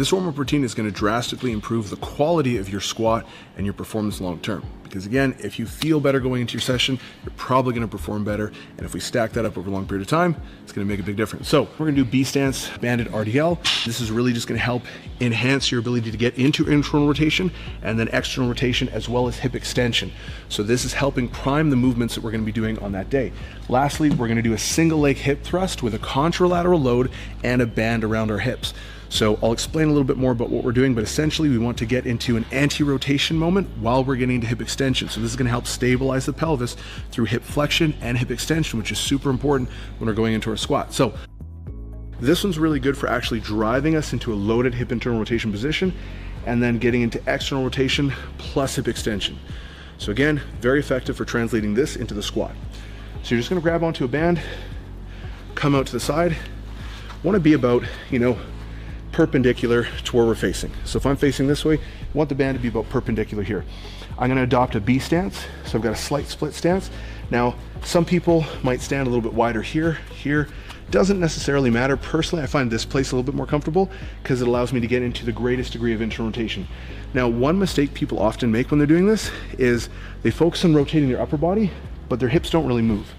This warm-up routine is going to drastically improve the quality of your squat and your performance long term. Because again, if you feel better going into your session, you're probably going to perform better. And if we stack that up over a long period of time, it's going to make a big difference. So we're going to do B stance, banded RDL. This is really just going to help enhance your ability to get into internal rotation and then external rotation, as well as hip extension. So this is helping prime the movements that we're going to be doing on that day. Lastly, we're going to do a single leg hip thrust with a contralateral load and a band around our hips. So I'll explain a little bit more about what we're doing, but essentially we want to get into an anti-rotation moment while we're getting into hip extension. So this is going to help stabilize the pelvis through hip flexion and hip extension, which is super important when we're going into our squat. So this one's really good for actually driving us into a loaded hip internal rotation position and then getting into external rotation plus hip extension. So again, very effective for translating this into the squat. So you're just going to grab onto a band, come out to the side. Want to be about, perpendicular to where we're facing. So if I'm facing this way, I want the band to be about perpendicular here. I'm going to adopt a B stance. So I've got a slight split stance. Now, some people might stand a little bit wider here. Doesn't necessarily matter. Personally, I find this place a little bit more comfortable because it allows me to get into the greatest degree of internal rotation. Now, one mistake people often make when they're doing this is they focus on rotating their upper body, but their hips don't really move.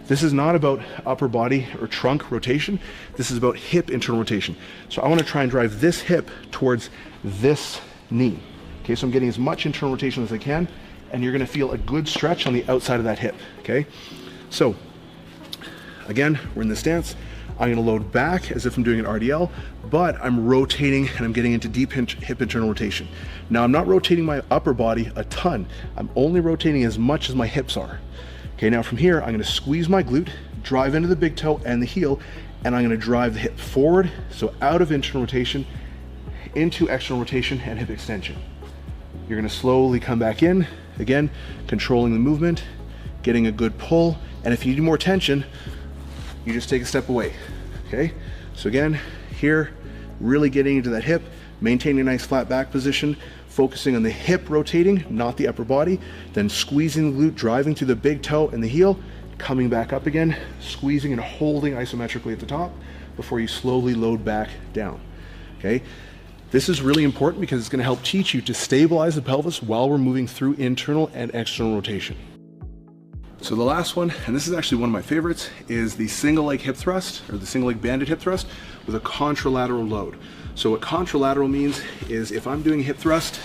This is not about upper body or trunk rotation. This is about hip internal rotation. So I want to try and drive this hip towards this knee. Okay, so I'm getting as much internal rotation as I can, and you're going to feel a good stretch on the outside of that hip. Okay, so again, we're in this stance. I'm going to load back as if I'm doing an RDL, but I'm rotating and I'm getting into deep hip internal rotation. Now I'm not rotating my upper body a ton. I'm only rotating as much as my hips are. Okay, now from here, I'm going to squeeze my glute, drive into the big toe and the heel, and I'm going to drive the hip forward, so out of internal rotation, into external rotation and hip extension. You're going to slowly come back in, again, controlling the movement, getting a good pull, and if you need more tension, you just take a step away, okay? So again, here, really getting into that hip, maintaining a nice flat back position, focusing on the hip rotating, not the upper body, then squeezing the glute, driving through the big toe and the heel, coming back up again, squeezing and holding isometrically at the top before you slowly load back down, okay? This is really important because it's gonna help teach you to stabilize the pelvis while we're moving through internal and external rotation. So the last one, and this is actually one of my favorites, is the single leg hip thrust, or the single leg banded hip thrust with a contralateral load. So what contralateral means is if I'm doing a hip thrust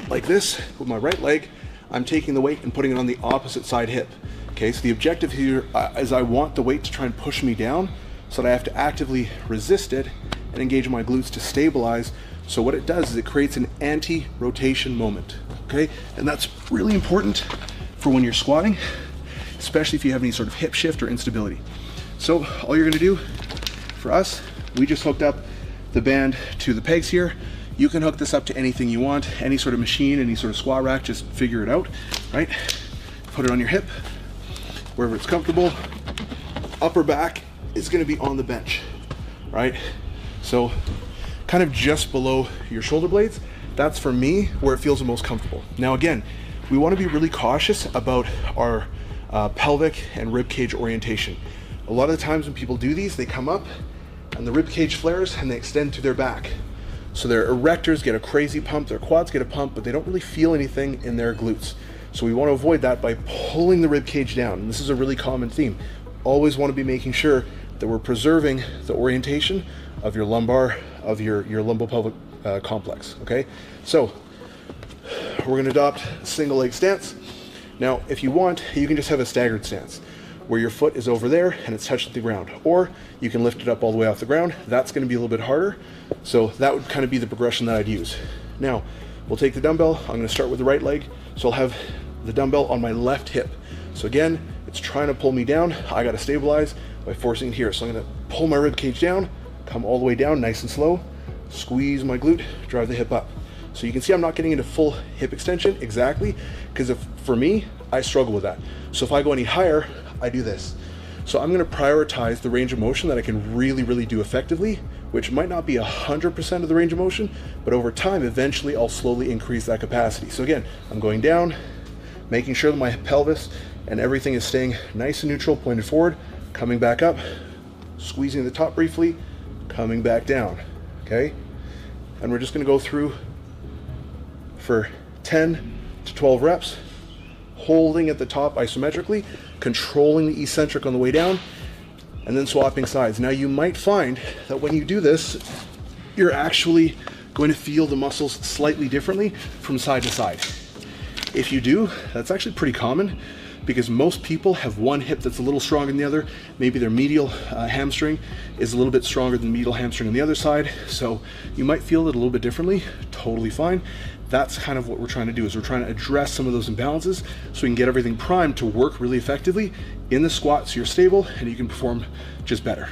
like this with my right leg, I'm taking the weight and putting it on the opposite side hip. Okay, so the objective here is I want the weight to try and push me down so that I have to actively resist it and engage my glutes to stabilize. So what it does is it creates an anti-rotation moment, okay? And that's really important for when you're squatting, especially if you have any sort of hip shift or instability. So all you're gonna do, for us, we just hooked up the band to the pegs here. You can hook this up to anything you want, any sort of machine, any sort of squat rack, just figure it out, right? Put it on your hip, wherever it's comfortable. Upper back is gonna be on the bench, right? So kind of just below your shoulder blades. That's for me where it feels the most comfortable. Now again, we wanna be really cautious about our pelvic and rib cage orientation. A lot of the times when people do these, they come up and the rib cage flares and they extend to their back. So their erectors get a crazy pump, their quads get a pump, but they don't really feel anything in their glutes. So we want to avoid that by pulling the rib cage down. And this is a really common theme. Always want to be making sure that we're preserving the orientation of your lumbar, of your lumbopelvic complex, okay? So we're going to adopt a single leg stance. Now, if you want, you can just have a staggered stance where your foot is over there and it's touched the ground, or you can lift it up all the way off the ground. That's going to be a little bit harder. So that would kind of be the progression that I'd use. Now, we'll take the dumbbell. I'm going to start with the right leg. So I'll have the dumbbell on my left hip. So again, it's trying to pull me down. I got to stabilize by forcing it here. So I'm going to pull my rib cage down, come all the way down nice and slow, squeeze my glute, drive the hip up. So you can see I'm not getting into full hip extension exactly, because for me, I struggle with that. So if I go any higher, I do this. So I'm going to prioritize the range of motion that I can really do effectively, which might not be 100% of the range of motion, but over time, eventually I'll slowly increase that capacity. So again, I'm going down, making sure that my pelvis and everything is staying nice and neutral, pointed forward, coming back up, squeezing the top briefly, coming back down, okay? And we're just gonna go through for 10 to 12 reps, holding at the top isometrically, controlling the eccentric on the way down, and then swapping sides. Now you might find that when you do this, you're actually going to feel the muscles slightly differently from side to side. If you do, that's actually pretty common, because most people have one hip that's a little stronger than the other. Maybe their medial hamstring is a little bit stronger than the medial hamstring on the other side. So you might feel it a little bit differently, totally fine. That's kind of what we're trying to do, is we're trying to address some of those imbalances so we can get everything primed to work really effectively in the squat so you're stable and you can perform just better.